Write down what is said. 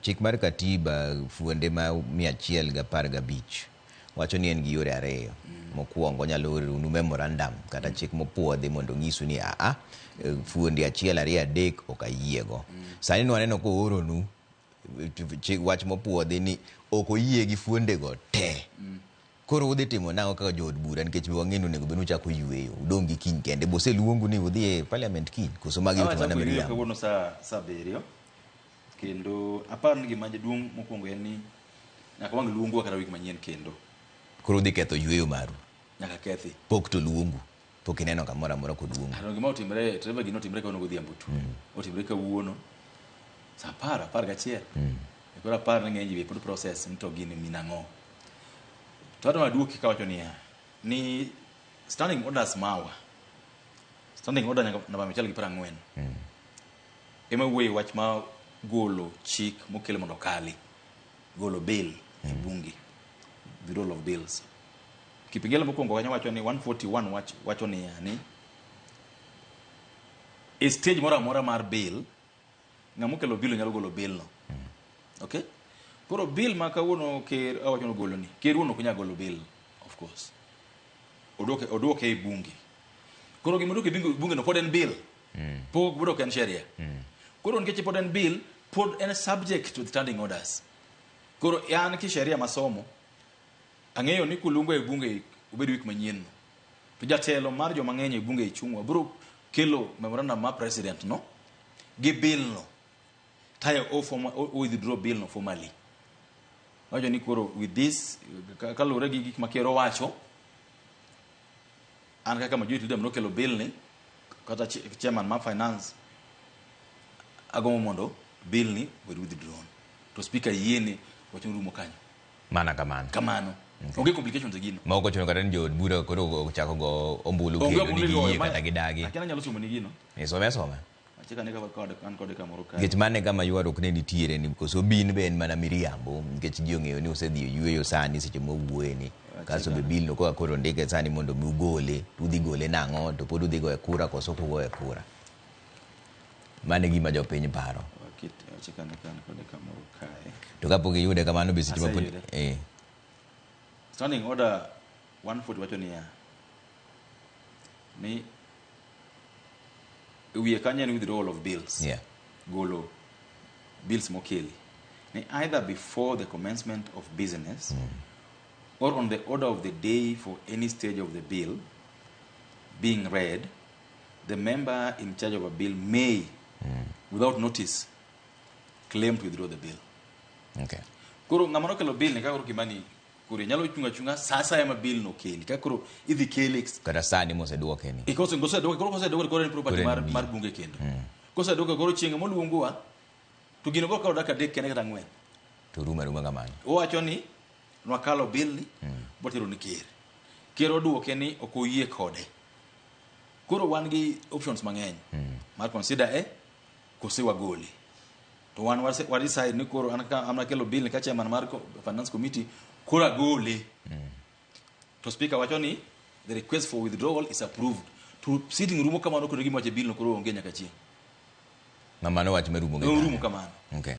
chik mar katiba fuonde ma 115 wacho ni en gi yore ariyo. Mokwongo nyalo oro memorandum kata chik mopuodhi mondo nyisu ni fuonde 1, 2, 3 ok ayiego. Sani nwaneno ko oronu wach mopuodhi ni ok oyie gi fuonde go te. Koro udhi timo nang'o kaka jood bura nikech wang'eno onego bed uchako yweyo udong' gi kiny kende bose luongu ni udhi e parliament kiny koso magi weche mana miriambo. Kawuono saa 7 kendo aparo ni gima jaduong' mokwongo en ni nyaka wang' luongu kata wik manyien kendo. Koro udhi ketho yweyo maru. Nyaka kethi. Pok to luongu. Pok ineno kamoro amora koduongu. Gima otimre treva gino otimre kawuono godhiambo tu. Otimre kawuono saa 11. Koro apar ni ng'eny ji pod process nito gini minang'o. To adwa duoki kawacho ni standing orders mawa. Standing order namba 140. Ema wuoyo wach ma golo chik mokelo mondo kali. Golo bill e bunge. The role of bills. Kipengele mokwongo kanyo wacho ni 141 wacho ni e stage mora mora mar bill ng'amo kelo bill nyalo golo bill no. Okay? Koro bill ma kawuono ker awacho no golo ni. Ker wuono kunya golo bill of course. Odoke e bunge. Koro gimo doke bunge no pod en bill. Pok bodoke en sheria. Koro nikech pod en bill pod en subject to the standing orders. Koro yan ki sheria masomo ang'eyo ni kulungo e bunge ubedo wik manyien. To jatelo mar joma ng'eny e bunge ichungwa bro kelo memorandum ma president no gi bill no. Tayo o withdraw bill no formally. Wacho ni koro with this kalure gi gik makero wacho an kaka majority leader no kelo bill ni kata chairman ma finance agomo mondo bill ni withdrawn. To speaker yiene wacho rumo kanyo. Mana kamano. Onge complications e gino. Ma ok ochuno kata ni jood bura koro chako go ombulu kendo ni giyie kata gidagi. Akena nyalo somo ni gino. Some. Achika ne ka an kode kamoro kae. Nikech mane kama ywaruok ne nitiere ni koso bin be en mana miriambo nikech ji ong'eyo ni osedhi yweyo sani seche mowuoye ni. Kaso be bill no koka koro ndike sani mondo mi ugole, udhi gole nang'o to pod udhi go e kura koso kugo e kura. Mane gima jopiny paro. Achika ne kan kode kamoro kae. To kapok iyude kamano be seche mapod Standing order 140 wacho ni wiye kanyo en withdrawal of bills. Golo bills mokeli. Ni either before the commencement of business or on the order of the day for any stage of the bill being read, the member in charge of a bill may, without notice, claim to withdraw the bill. Okay. Kuro ng'amano kelo bill ni kakoro kimani kure nyalo chunga sasa ya bill no keli kakoro idhi keli kata sani moseduoke ni koseduoke koro en property mar bunge kendo koseduoke koro chieng' moluongowa to gino go ka odaka dek kene kata 4 to ruma kamano owacho ni nwakalo bill ni botero ni ker oduoke ni ok oyie kode koro wan gi options mang'eny mar consider kose wagoli to wan wa decide ni koro amna kelo bill ni ka chairman mar finance committee kura gole. To speaker wacho ni the request for withdrawal is approved. To sitting room kamano koro gima wache bill no koro onge nyaka chieng'. Mamano wach merumo kamano. Okay.